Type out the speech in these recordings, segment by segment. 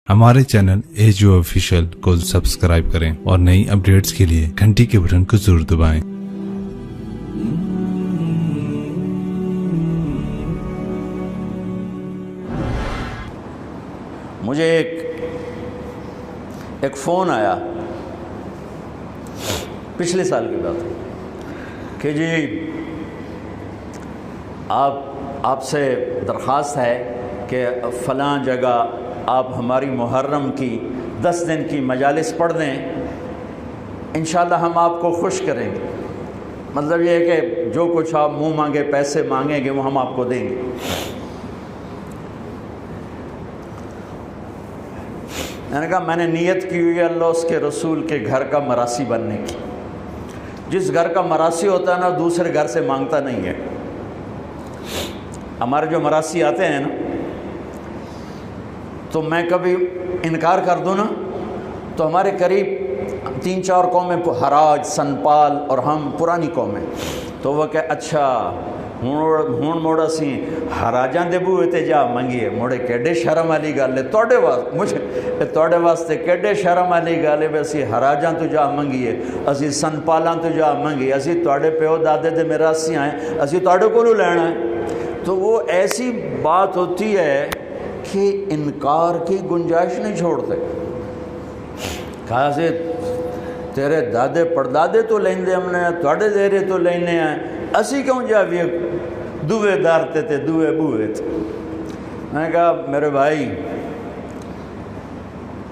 हमारे channel edu official को subscribe करें और नई अपडेट्स के लिए घंटी के बटन को जरूर दबाएं। मुझे एक फ़ोन आया, पिछले साल की बात है कि जी आपसे दरख्वास्त है कि फ़लाँ जगह आप हमारी मुहर्रम की 10 दिन की मजालिस पढ़ दें, इंशाअल्लाह हम आपको खुश करेंगे। मतलब ये है कि जो कुछ आप मुँह मांगे पैसे मांगेंगे वो हम आपको देंगे। मैंने कहा मैंने नीयत की हुई है अल्लाह उसके रसूल के घर का मरासी बनने की। जिस घर का मरासी होता है ना, दूसरे घर से मांगता नहीं है। हमारे जो मरासी आते हैं ना, तो मैं कभी इनकार कर दूँ ना, तो हमारे करीब 3-4 कौमें, हराज, सनपाल और हम पुरानी कौमें, तो वह कहे अच्छा हूँ मोड़ा सी हराजा दे बूए ते जा मंगिए। मोड़े केडे शर्म वाली गल है तोड़े वास्ते, मुझे तोड़े वास्ते केडे शर्म वाली गल है भी असी हराजा तो जा मंगिए, असी सनपालां तो जा मंगिए, असी तोड़े प्यो दादे दे मिरासी आए, असी तोड़े कोलों लेना है। तो वो ऐसी बात होती है कि इनकार की गुंजाइश नहीं छोड़ते। कहा से तेरे दादे परदादे तो लेंदे हमने, तोड़े देरे तो लेने हैं, असी क्यों जाविए दुए दारते थे दुए बूए थे। मैंने कहा मेरे भाई,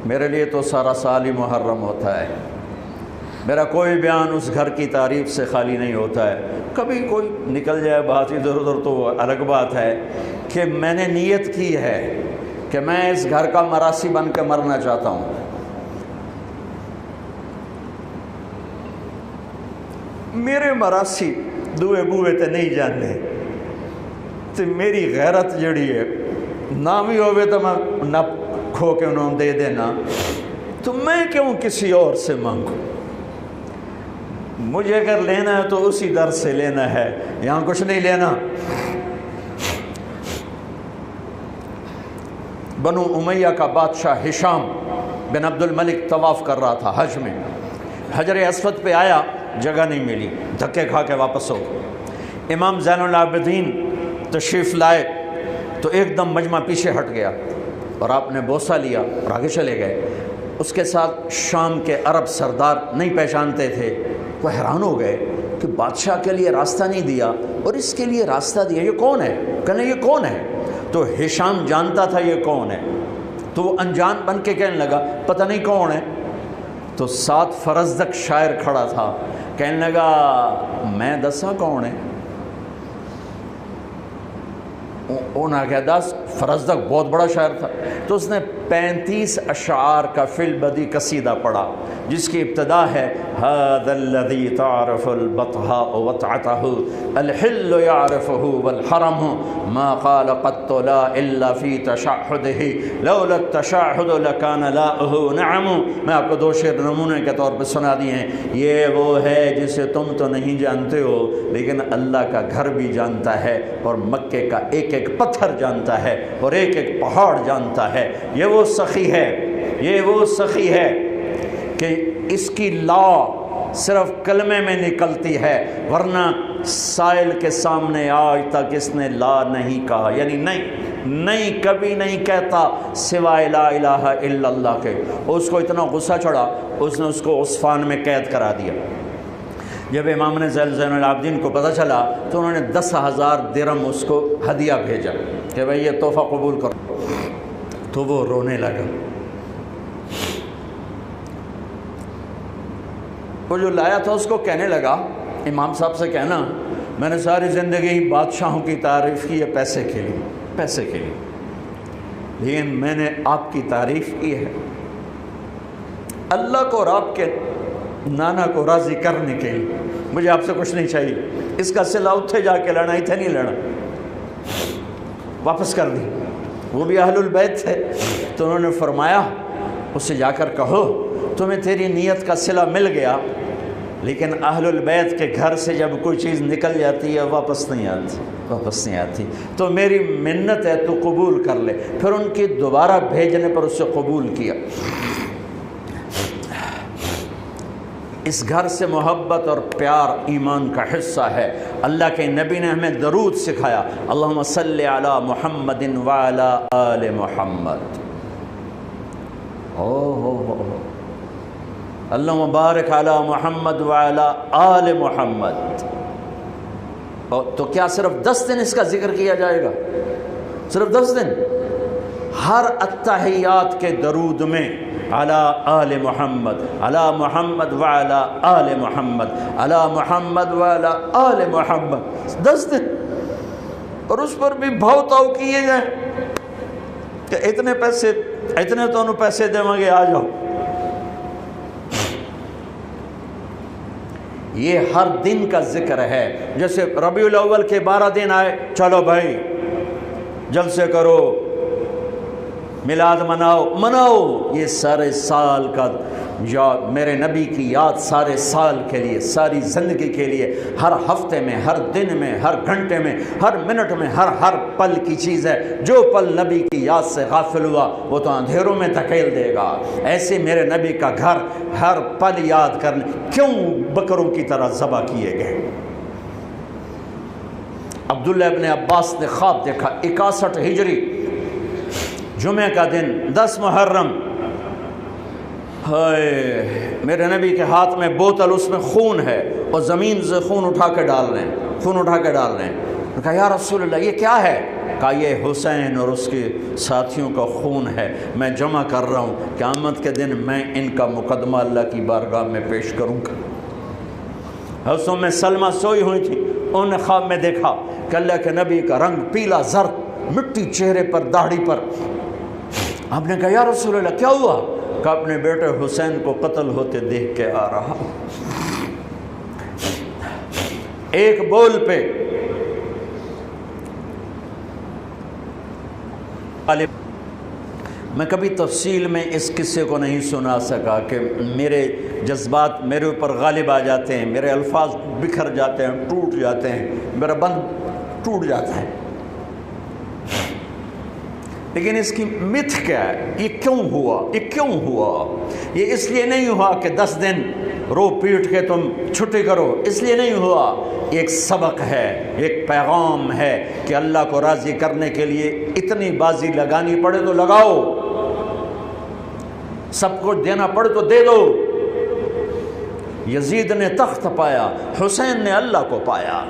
मेरे लिए तो सारा साल ही मुहर्रम होता है, मेरा कोई बयान उस घर की तारीफ़ से खाली नहीं होता है। कभी कोई निकल जाए बात इधर उधर तो अलग बात है कि मैंने नीयत की है कि मैं इस घर का मरासी बन के मरना चाहता हूँ। मेरे मरासी दुए बूए ते नहीं जाने, तो मेरी गैरत जड़ी है ना भी होवे तो मैं न खो के उन्होंने दे देना, तो मैं क्यों किसी और से मांगूं। मुझे अगर लेना है तो उसी दर से लेना है, यहाँ कुछ नहीं लेना। बनु उमैया का बादशाह हिशाम बिन अब्दुल मलिक तवाफ़ कर रहा था हज में, हजर अस्वद पे आया, जगह नहीं मिली, धक्के खा के वापस हो। इमाम ज़ैनुल आबिदीन तशरीफ़ लाए तो एकदम मजमा पीछे हट गया और आपने बोसा लिया और आगे चले गए। उसके साथ शाम के अरब सरदार नहीं पहचानते थे, वो हैरान हो गए कि बादशाह के लिए रास्ता नहीं दिया और इसके लिए रास्ता दिया, ये कौन है। कहने ये कौन है, तो हिशाम जानता था ये कौन है, तो वो अनजान बन के कहने लगा पता नहीं कौन है। तो साथ फरजदक शायर खड़ा था, कहने लगा मैं दसा कौन है। उन्हें कहा 10। फरजदक बहुत बड़ा शायर था, तो उसने 35 अशार का फिल बदी कसीदा पढ़ा, जिसकी इब्तदा है हादल्लज़ी तारफ़ुल बतहा वतअतहु अल-हिल्लु यारिफ़ुहु वल हरम मा क़ाल क़त्तु ला इल्ला फ़ी तशअहुदिही लौला तशअहुद लकान लाहु नअम। मैं आपको 2 शेर नमूने के तौर पर सुना दिए हैं। ये वो है जिसे तुम तो नहीं जानते हो, लेकिन अल्लाह का घर भी जानता है और मक्के का एक एक पत्थर जानता है और एक एक पहाड़ जानता है। ये वो सखी है, ये वो सखी है कि इसकी ला सिर्फ कलमे में निकलती है, वरना साइल के सामने आज तक इसने ला नहीं कहा, यानी नहीं कभी नहीं कहता सिवाय ला इलाहा इल्लल्लाह के। उसको इतना गुस्सा चढ़ा, उसने उसको उस्फान में कैद करा दिया। जब इमाम ने ज़ैनुल आबिदीन को पता चला तो उन्होंने 10,000 दिरहम उसको हदिया भेजा कि भाई ये तोहफ़ा कबूल करो। तो वो रोने लगा। वो जो लाया था उसको कहने लगा, इमाम साहब से कहना मैंने सारी ज़िंदगी बादशाहों की तारीफ़ की है पैसे के लिए, लेकिन मैंने आपकी तारीफ़ की है अल्लाह को और आपके नाना को राज़ी करने के लिए। मुझे आपसे कुछ नहीं चाहिए, इसका सिला उत्थे जाके लेना, इतने नहीं लेना। वापस कर दी। वो भी अहलुल बैत थे, तो उन्होंने फरमाया उससे जाकर कहो तुम्हें तेरी नीयत का सिला मिल गया, लेकिन अहलुल बैत के घर से जब कोई चीज़ निकल जाती है वापस नहीं आती। واپس نہیں آتی. تو میری منت ہے تو قبول کر لے. پھر ان کی دوبارہ بھیجنے پر اسے قبول کیا. اس گھر سے محبت اور پیار ایمان کا حصہ ہے. اللہ کے نبی نے ہمیں درود سکھایا, اللہم صلی علی محمد وعلی آل محمد. اللہم بارک علی محمد وعلی آل محمد. تو کیا صرف 10 دن اس کا ذکر کیا جائے گا؟ صرف 10 دن؟ ہر التحیات کے درود میں علی آل محمد, علی محمد وعلی آل محمد, علی محمد وعلی آل محمد, 10 دن. اور اس پر بھی بھاؤ تاؤ کیے گئے کہ اتنے پیسے, اتنے تو انہوں پیسے دیں گے, آ جاؤ. یہ ہر دن کا ذکر ہے. جیسے ربیع الاول کے 12 دن آئے, چلو بھائی جلسے کرو, میلاد مناؤ. یہ سارے سال کا یاد, میرے نبی کی یاد سارے سال کے لیے, ساری زندگی کے لیے, ہر ہفتے میں, ہر دن میں, ہر گھنٹے میں, ہر منٹ میں, ہر پل کی چیز ہے. جو پل نبی کی یاد سے غافل ہوا وہ تو اندھیروں میں دھکیل دے گا. ایسے میرے نبی کا گھر ہر پل یاد کرنے. کیوں بکروں کی طرح ذبح کیے گئے؟ عبداللہ ابن عباس نے خواب دیکھا, 61 ہجری جمعہ کا دن 10 محرم. میرے نبی کے ہاتھ میں بوتل, اس میں خون ہے, اور زمین سے خون اٹھا کے ڈال رہے ہیں. کہا یا رسول اللہ یہ کیا ہے؟ کہا یہ حسین اور اس کے ساتھیوں کا خون ہے, میں جمع کر رہا ہوں, قیامت کے دن میں ان کا مقدمہ اللہ کی بارگاہ میں پیش کروں گا. حضرت ام سلمہ سوئی ہوئی تھی, انہوں نے خواب میں دیکھا کہ اللہ کے نبی کا رنگ پیلا زرد, مٹی چہرے پر, داڑھی پر. آپ نے کہا یا رسول اللہ کیا ہوا؟ کہ اپنے بیٹے حسین کو قتل ہوتے دیکھ کے آ رہا. ایک بول پہ میں کبھی تفصیل میں اس قصے کو نہیں سنا سکا کہ میرے جذبات میرے اوپر غالب آ جاتے ہیں, میرے الفاظ بکھر جاتے ہیں, ٹوٹ جاتے ہیں, میرا بند ٹوٹ جاتا ہے. لیکن اس کی متھ کیا ہے؟ یہ کیوں ہوا؟ یہ اس لیے نہیں ہوا کہ 10 دن رو پیٹ کے تم چھٹی کرو, اس لیے نہیں ہوا. ایک سبق ہے, ایک پیغام ہے کہ اللہ کو راضی کرنے کے لیے اتنی بازی لگانی پڑے تو لگاؤ, سب کو دینا پڑے تو دے دو. یزید نے تخت پایا, حسین نے اللہ کو پایا,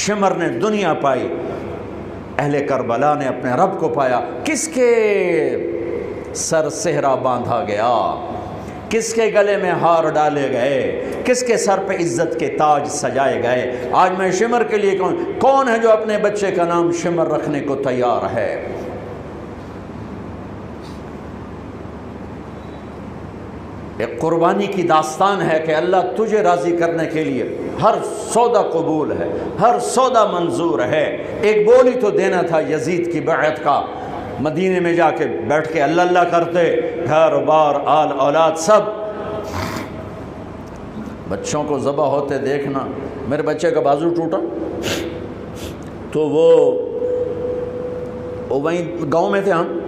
شمر نے دنیا پائی, اہل کربلا نے اپنے رب کو پایا. کس کے سر صحرا باندھا گیا, کس کے گلے میں ہار ڈالے گئے, کس کے سر پہ عزت کے تاج سجائے گئے. آج میں شمر کے لیے کون ہے جو اپنے بچے کا نام شمر رکھنے کو تیار ہے؟ ایک قربانی کی داستان ہے کہ اللہ تجھے راضی کرنے کے لیے ہر سودا قبول ہے, ہر سودا منظور ہے. ایک بول ہی تو دینا تھا یزید کی بیعت کا. مدینے میں جا کے بیٹھ کے اللہ کرتے, گھر بار آل اولاد سب. بچوں کو ذبح ہوتے دیکھنا. میرے بچے کا بازو ٹوٹا تو وہ وہیں گاؤں میں تھے ہم,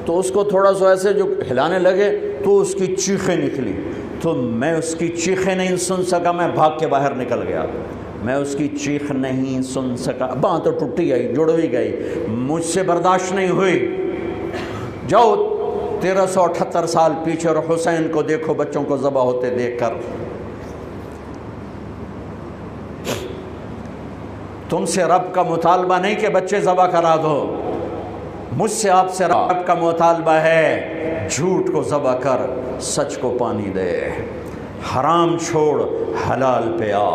تو اس کو تھوڑا سا ایسے جو ہلانے لگے تو اس کی چیخیں نکلی, تو میں اس کی چیخیں نہیں سن سکا, میں بھاگ کے باہر نکل گیا. میں اس کی چیخ نہیں سن سکا, باں تو ٹوٹی گئی, جڑ بھی گئی, مجھ سے برداشت نہیں ہوئی. جاؤ 1378 سال پیچھے اور حسین کو دیکھو بچوں کو ذبح ہوتے دیکھ کر. تم سے رب کا مطالبہ نہیں کہ بچے ذبح کرا دو, مجھ سے آپ سے رب کا مطالبہ ہے جھوٹ کو ذبح کر سچ کو پانی دے, حرام چھوڑ حلال پہ آ,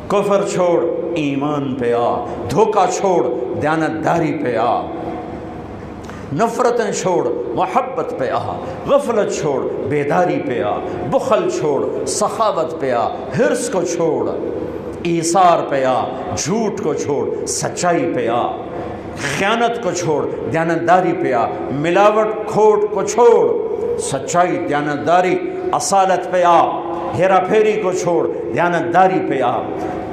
کفر چھوڑ ایمان پہ آ, دھوکہ چھوڑ دیانتداری پہ آ, نفرتیں چھوڑ محبت پہ آ, غفلت چھوڑ بیداری پہ آ, بخل چھوڑ سخاوت پہ آ, حرص کو چھوڑ ایثار پہ آ, جھوٹ کو چھوڑ سچائی پہ آ, خیانت کو چھوڑ دیانتداری پہ آ, ملاوٹ کھوٹ کو چھوڑ سچائی دیانتداری اصالت پہ آ. हेरा फेरी को छोड़ दयानतदारी पे आ,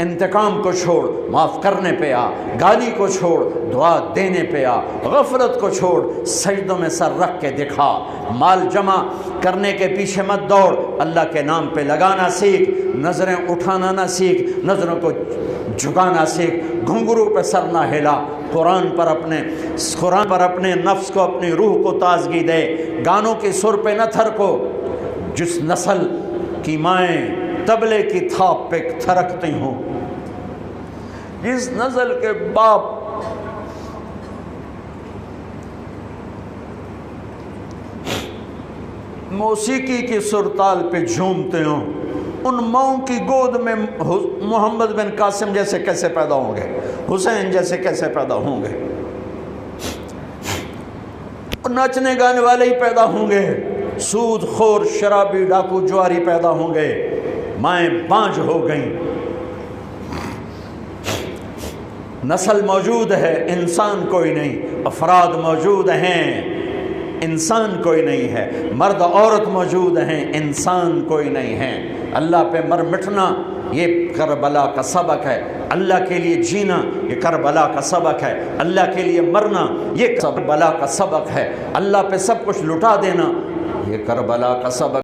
इंतकाम को छोड़ माफ़ करने पे आ, गाली को छोड़ दुआ देने पे आ, गफलत को छोड़ सजदों में सर रख के दिखा, माल जमा करने के पीछे मत दौड़, अल्लाह के नाम पे लगाना सीख, नज़रें उठाना ना सीख, नज़रों को झुकाना सीख, घुंघरू पे सर ना हिला, कुरान पर अपने नफ्स को, अपनी रूह को ताजगी दे, गानों के सुर पे न थरको। जिस नस्ल की माएँ तबले की थाप पे थरकती हों, जिस नस्ल के बाप मौसीकी की सुरताल पे झूमते हों, उन माओं की गोद में मोहम्मद बिन कासिम जैसे कैसे पैदा होंगे, हुसैन जैसे कैसे पैदा होंगे? नाचने गाने वाले ही पैदा होंगे, सूद खोर शराबी डाकू जुआरी पैदा होंगे, माएँ बांझ हो गईं। नस्ल मौजूद है, इंसान कोई नहीं, अफराद मौजूद हैं, इंसान कोई नहीं है, मर्द औरत मौजूद हैं, इंसान कोई नहीं है। अल्लाह पे मर मिटना ये करबला का सबक है, अल्लाह के लिए जीना ये करबला का सबक है, अल्लाह के लिए मरना ये करबला का सबक है, अल्लाह पे सब कुछ लुटा देना ये करबला का सबक